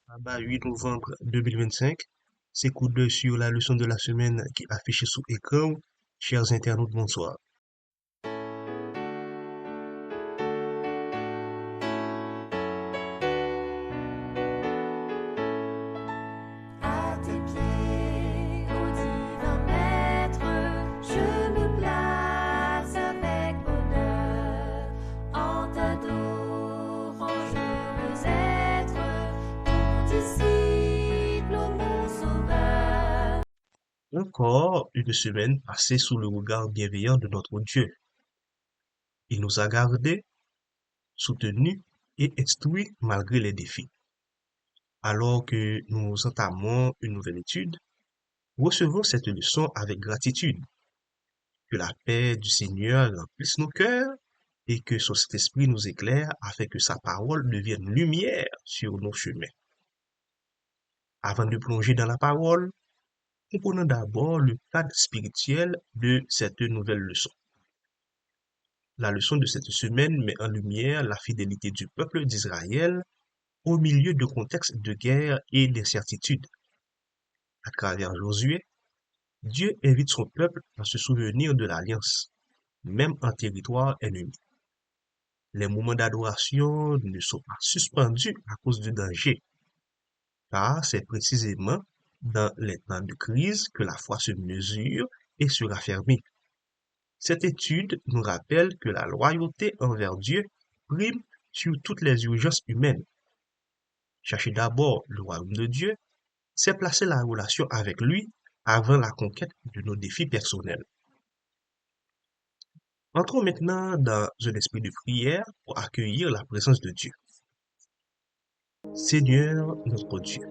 8 novembre 2025. C'est coup d'œil sur la leçon de la semaine qui est affichée sous écran. Chers internautes, bonsoir. À tes pieds, ô divin maître, je me place avec bonheur. En t'adorant, je veux être ton disciple, ô mon sauveur. Encore une semaine passée sous le regard bienveillant de notre Dieu. Il nous a gardés, soutenus et instruits malgré les défis. Alors que nous entamons une nouvelle étude, recevons cette leçon avec gratitude. Que la paix du Seigneur remplisse nos cœurs et que son Saint-Esprit nous éclaire afin que sa parole devienne lumière sur nos chemins. Avant de plonger dans la parole, comprenons d'abord le cadre spirituel de cette nouvelle leçon. La leçon de cette semaine met en lumière la fidélité du peuple d'Israël au milieu de contextes de guerre et d'incertitude. À travers Josué, Dieu invite son peuple à se souvenir de l'alliance, même en territoire ennemi. Les moments d'adoration ne sont pas suspendus à cause du danger, car c'est précisément dans les temps de crise que la foi se mesure et se raffermit. Cette étude nous rappelle que la loyauté envers Dieu prime sur toutes les urgences humaines. Chercher d'abord le royaume de Dieu, c'est placer la relation avec lui avant la conquête de nos défis personnels. Entrons maintenant dans un esprit de prière pour accueillir la présence de Dieu. Seigneur notre Dieu,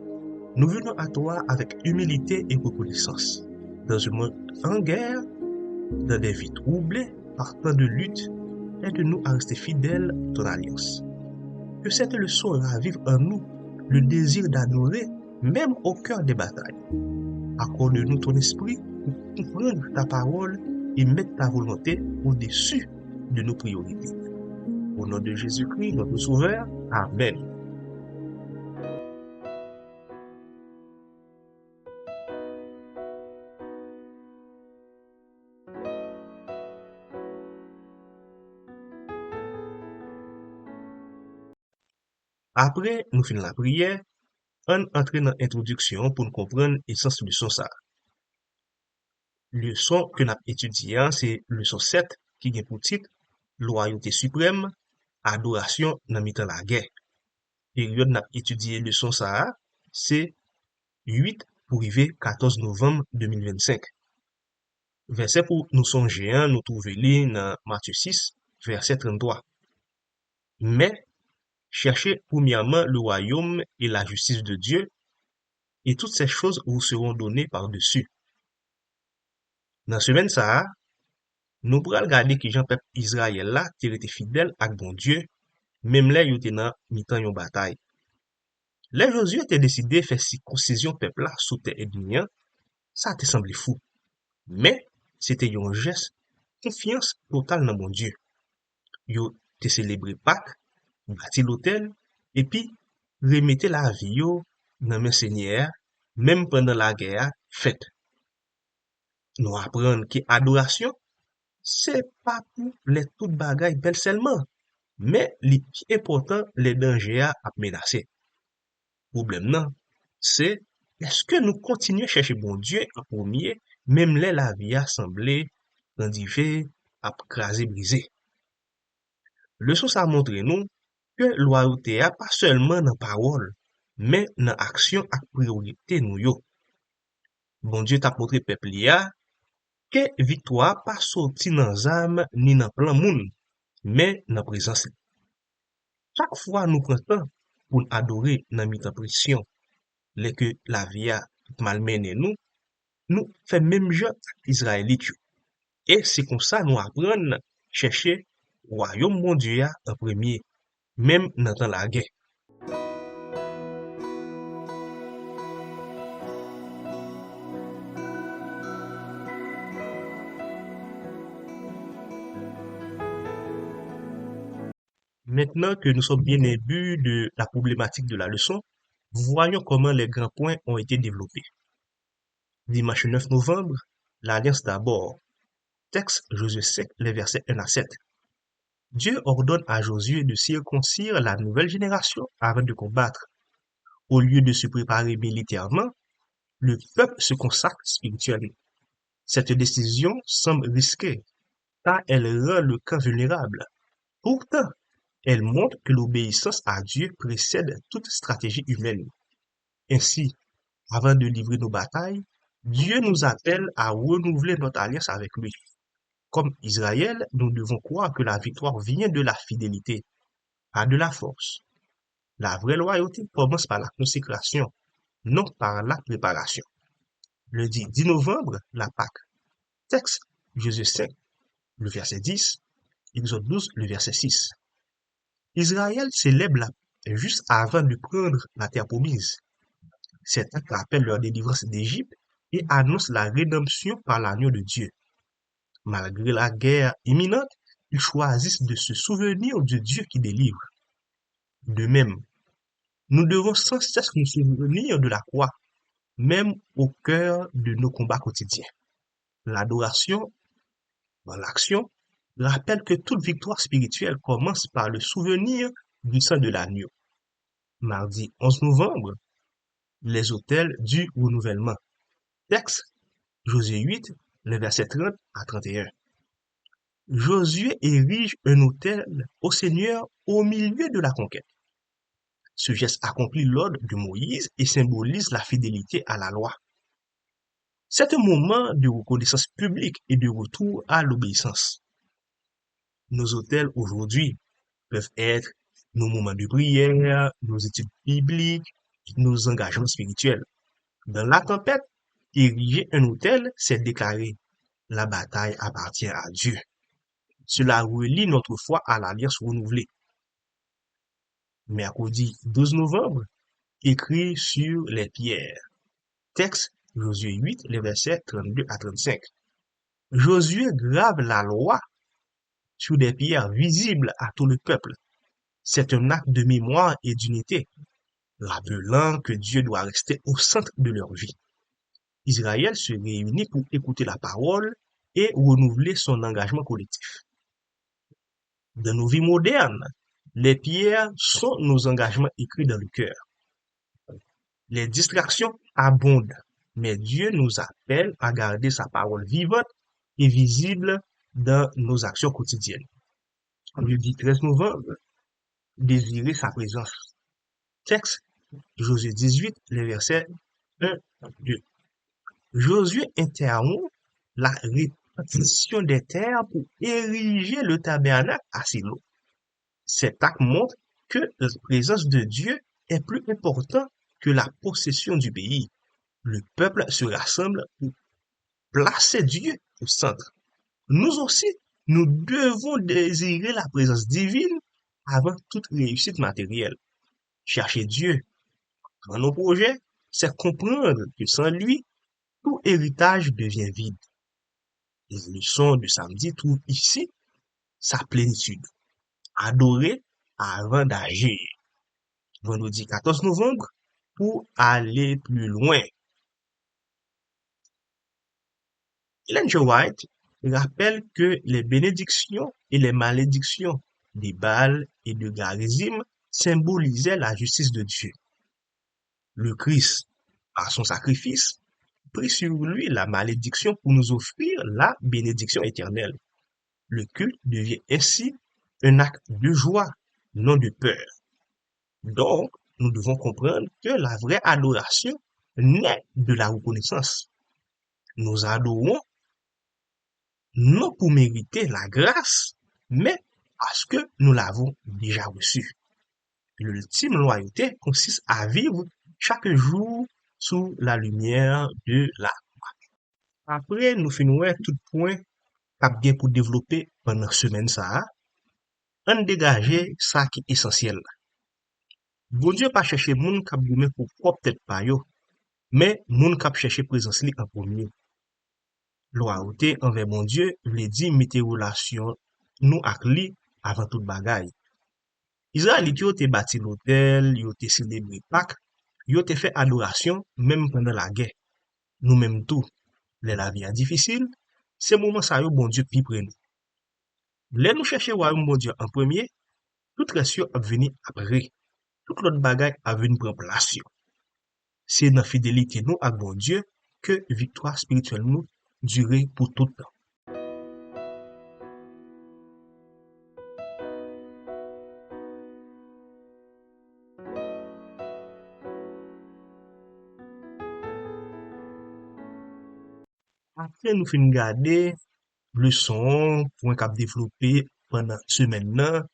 nous venons à toi avec humilité et reconnaissance. Dans un monde en guerre, dans des vies troublées par tant de luttes, aide-nous à rester fidèles à ton alliance. Que cette leçon ravive en nous le désir d'adorer, même au cœur des batailles. Accorde-nous ton esprit pour comprendre ta parole et mettre ta volonté au-dessus de nos priorités. Au nom de Jésus-Christ, notre Sauveur, Amen. Après, nous finissons la prière, on entre dans l'introduction pour nous comprendre l'essence de leçon ça. Leçon que nous avons étudiée, c'est leçon 7 qui est pour titre Loyauté suprême, adoration dans mi-temps la guerre. Période n'a étudié leçon ça, c'est 8 pour arriver 14 novembre 2025. Verset pour nous songer, nous trouver dans Matthieu 6, verset 33. Mais cherchez premièrement le royaume et la justice de Dieu, et toutes ces choses vous seront données par-dessus. Dans semaine ça, nous pourrons regarder que Jean peuple Israël là, il était fidèle à bon Dieu, même là il était dans mi-temps une bataille. Les Josué était décidé de faire circoncision peuple là sous terre ennemi, ça te semblé fou. Mais c'était un geste confiance totale dans bon Dieu. Yo te célébré Pâques, bâti l'autel, et puis remettez la vie yo dans mes seigneurs, même pendant la guerre faite. Nous apprenons que adoration, c'est pas pour les toutes bagailles belles seulement, mais li pi important les dangers à menacer. Problème non, c'est est-ce que nous continuons à chercher bon Dieu en premier, même les la vie a semblé endiver, à craser, brisé. Leçon ça montre nous que loyauté a pas seulement dans parole, mais dans action ak priorité nous yo. Bon Dieu t'a montré peuple li a que victoire pas sorti dans zame ni dans plan moun, mais dans présence. Chaque fois nous prenons temps pour adorer dans mi-temps pression, les que la vie a malmené nous, nous fait même jeu israélite. Et c'est comme ça nous apprenons chercher royaume mon Dieu en premier, même dans la guerre. Maintenant que nous sommes bien imbus de la problématique de la leçon, Voyons comment les grands points ont été développés. Dimanche 9 novembre, l'Alliance d'abord. Texte Josué 5, les versets 1 à 7. Dieu ordonne à Josué de circoncire la nouvelle génération avant de combattre. Au lieu de se préparer militairement, le peuple se consacre spirituellement. Cette décision semble risquée, car elle rend le camp vulnérable. Pourtant, elle montre que l'obéissance à Dieu précède toute stratégie humaine. Ainsi, avant de livrer nos batailles, Dieu nous appelle à renouveler notre alliance avec lui. Comme Israël, nous devons croire que la victoire vient de la fidélité, pas de la force. La vraie loyauté commence par la consécration, non par la préparation. Le 10 novembre, la Pâque. Texte, Josué 5, le verset 10, Exode 12, le verset 6. Israël célèbre juste avant de prendre la terre promise. Cet acte rappelle leur délivrance d'Égypte et annonce la rédemption par l'agneau de Dieu. Malgré la guerre imminente, ils choisissent de se souvenir de Dieu qui délivre. De même, nous devons sans cesse nous souvenir de la croix, même au cœur de nos combats quotidiens. L'adoration, dans l'action, rappelle que toute victoire spirituelle commence par le souvenir du sang de l'agneau. Mardi 11 novembre, les autels du renouvellement. Texte, Josué 8, les versets 30 à 31. Josué érige un autel au Seigneur au milieu de la conquête. Ce geste accomplit l'ordre de Moïse et symbolise la fidélité à la loi. C'est un moment de reconnaissance publique et de retour à l'obéissance. Nos autels aujourd'hui peuvent être nos moments de prière, nos études bibliques, nos engagements spirituels. Dans la tempête, ériger un autel, c'est déclarer la bataille appartient à Dieu. Cela relie notre foi à l'alliance renouvelée. Mercredi 12 novembre, écrit sur les pierres. Texte Josué 8, les versets 32 à 35. Josué grave la loi sur des pierres visibles à tout le peuple. C'est un acte de mémoire et d'unité, rappelant que Dieu doit rester au centre de leur vie. Israël se réunit pour écouter la parole et renouveler son engagement collectif. Dans nos vies modernes, les pierres sont nos engagements écrits dans le cœur. Les distractions abondent, mais Dieu nous appelle à garder sa parole vivante et visible dans nos actions quotidiennes. Le 13 novembre, désirer sa présence. Texte, Josué 18, les versets 1 à 2. Josué interrompt la répartition des terres pour ériger le tabernacle à Silo. Cet acte montre que la présence de Dieu est plus importante que la possession du pays. Le peuple se rassemble pour placer Dieu au centre. Nous aussi, nous devons désirer la présence divine avant toute réussite matérielle. Chercher Dieu dans nos projets, c'est comprendre que sans lui, tout héritage devient vide. Les leçons du samedi trouvent ici sa plénitude. Adorer avant d'agir. Vendredi 14 novembre, pour aller plus loin. Ellen G. White rappelle que les bénédictions et les malédictions des Baal et de Garizim symbolisaient la justice de Dieu. Le Christ, par son sacrifice, prit sur lui la malédiction pour nous offrir la bénédiction éternelle. Le culte devient ainsi un acte de joie, non de peur. Donc, nous devons comprendre que la vraie adoration naît de la reconnaissance. Nous adorons non pour mériter la grâce, mais parce que nous l'avons déjà reçue. L'ultime loyauté consiste à vivre chaque jour sous la lumière de la croix. Après, nous finirons tout point cap bien pour développer pendant semaine ça, on dégager ça qui est essentiel. Bon Dieu pas chercher moun k'ap goumen pour propre tête pa yo, mais moun k'ap chercher présence li en premier. Loyauté envers bon Dieu veut dire mettre relation nous ak li avant toute bagaille. Israël yo te bâti l'hôtel, yo te célébré Pâques, Yo te fait adoration même pendant la guerre. Nous-mêmes tout, la vie est difficile, c'est moment ça yo bon Dieu pi près nous. Les nous chercher royaume bon Dieu en premier, tout reste yo ap vini après. Tout l'autre bagay a venu prendre place yo. C'est dans fidélité nous ak bon Dieu que victoire spirituelle nous durer pour tout le temps. Après nous fin garder leçon point qu'a développé pendant semaine là,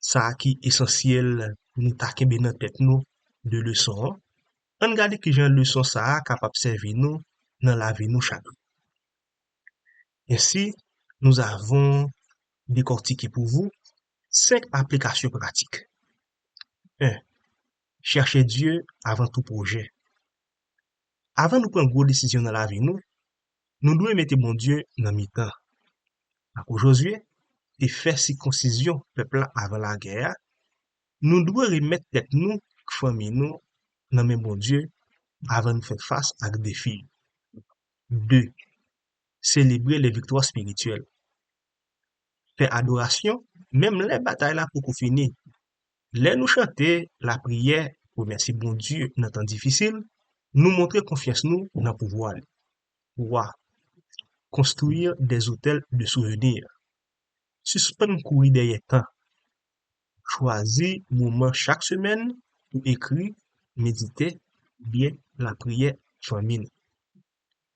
ça qui essentiel pour nous ta kembe dans tête nous de leçon. On regarde que genre leçon ça capable servir nous dans la vie nous chaque jour. Ainsi, nous avons décortiqué pour vous 5 applications pratiques. 1. Chercher Dieu avant tout projet. Avant de prendre une grosse décision dans la vie nous devons mettre bon Dieu dans mi-temps. Josué te fait circoncision peuple là avant la guerre. Nous devons remettre tête nous, famille nous, dans même bon Dieu avant de faire face à des défis. 2. Célébrer les victoires spirituelles. Faire adoration, même les batailles là pour finir. Les nous chanter la prière pour merci bon Dieu dans temps difficile, nous montrer confiance nous dans le pouvoir. Pouvoir construire des hôtels de souvenirs. Suspendre courir derrière temps. Choisir moment chaque semaine pour écrire, méditer, bien la prière famille.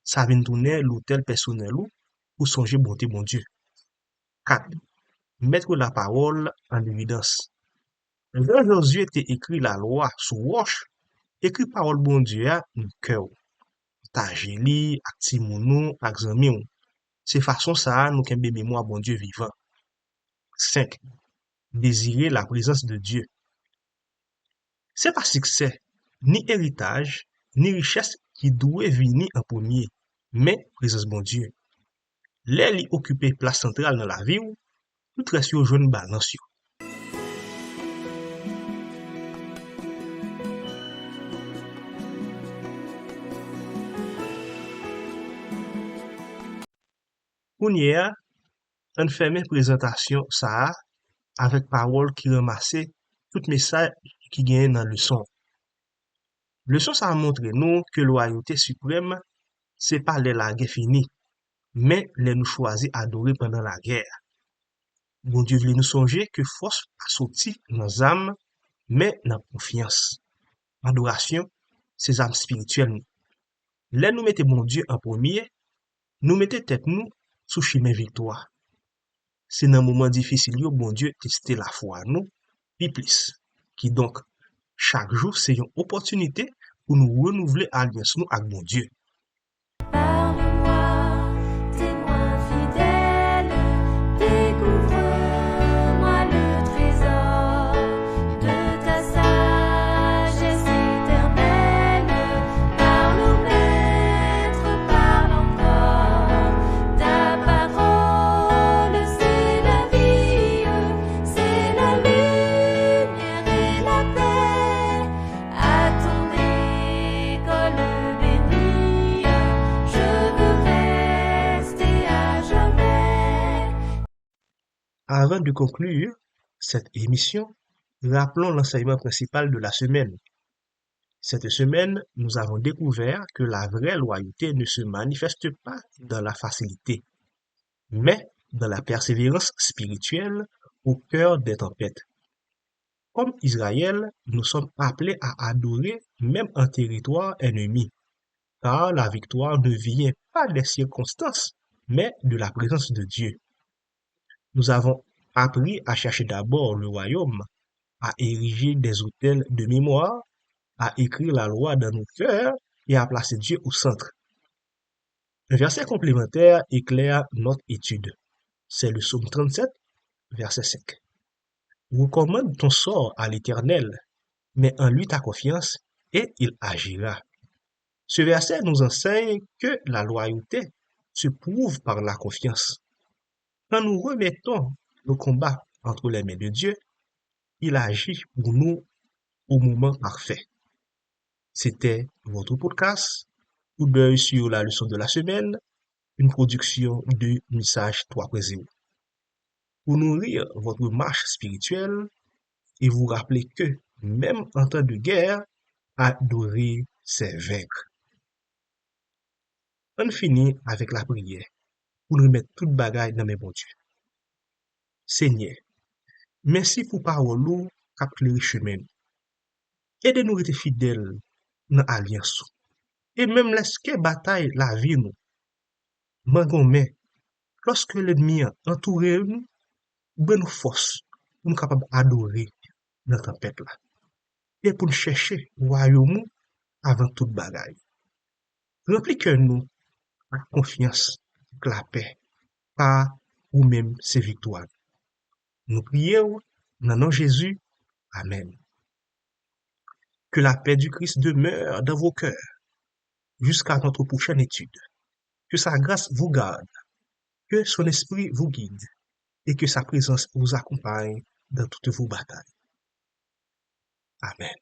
Ça vient tourner l'hôtel personnel ou pour songer bonté bon Dieu. 4. Mettre la parole en évidence. Quand Josué t'a écrit la loi sur roche, écrit parole bon Dieu à dans cœur. Partager li ak ti moun nou, ak zanmi ou. C'est façon ça nous kembe mémoire bon Dieu vivant. 5. Désirer la présence de Dieu. C'est pas succès, ni héritage, ni richesse qui doit venir en premier, mais présence bon Dieu. Les li occuper place centrale dans la vie ou, tout reste yo joine balance yo. Kounye a, on ferme présentation ça avec parole qui ramasse tout message qui gagne dans leçon. Leçon ça a montré nous que loyauté suprême, c'est pas la guerre finie, mais les nous choisir adorer pendant la guerre. Bon Dieu voulait nous songer que force a sorti dans nos âmes, mais dans confiance. Adoration, c'est âmes spirituelles. Les nous mettez bon Dieu en premier, nous mettez tête nous sous chemin victoire. C'est dans moment difficile yo bon Dieu tester la foi nous, puis plus. Qui donc, chaque jour, c'est une opportunité pour nous renouveler alliance nous avec bon Dieu. Parle-moi, témoin fidèle, découvre-moi le trésor de ta sagesse éternelle. Parle au Maître, parle encore. Ta parole, c'est la vie, c'est la lumière et la paix. À ton école bénie, je veux rester à jamais. Avant de conclure cette émission, rappelons l'enseignement principal de la semaine. Cette semaine, nous avons découvert que la vraie loyauté ne se manifeste pas dans la facilité, mais dans la persévérance spirituelle au cœur des tempêtes. Comme Israël, nous sommes appelés à adorer même en territoire ennemi, car la victoire ne vient pas des circonstances, mais de la présence de Dieu. Nous avons appris à chercher d'abord le royaume, à ériger des hôtels de mémoire, à écrire la loi dans nos cœurs et à placer Dieu au centre. Un verset complémentaire éclaire notre étude. C'est le psaume 37, verset 5. Recommande ton sort à l'Éternel, mets en lui ta confiance et il agira. Ce verset nous enseigne que la loyauté se prouve par la confiance. Quand nous remettons le combat entre les mains de Dieu, il agit pour nous au moment parfait. C'était votre podcast, coup d'œil sur la leçon de la semaine, une production de Message 3.0. Pour nourrir votre marche spirituelle et vous rappeler que, même en temps de guerre, adorer, c'est vaincre. On finit avec la prière pour remettre toute bagaille dans mes bons Dieu. Seigneur, merci pour parole qui éclaire chemin. Aidez-nous à être fidèles dans l'alliance. Et même lorsque bataille la vie nous, mais lorsque l'ennemi entoure nous, ben nous force pour nous capables d'adorer dans la tempête là. Et pour nous chercher royaume avant toute bagaille. Remplis que nous avec confiance, la paix, par ou même ses victoires. Nous prions dans le nom de Jésus. Amen. Que la paix du Christ demeure dans vos cœurs jusqu'à notre prochaine étude. Que sa grâce vous garde, que son esprit vous guide et que sa présence vous accompagne dans toutes vos batailles. Amen.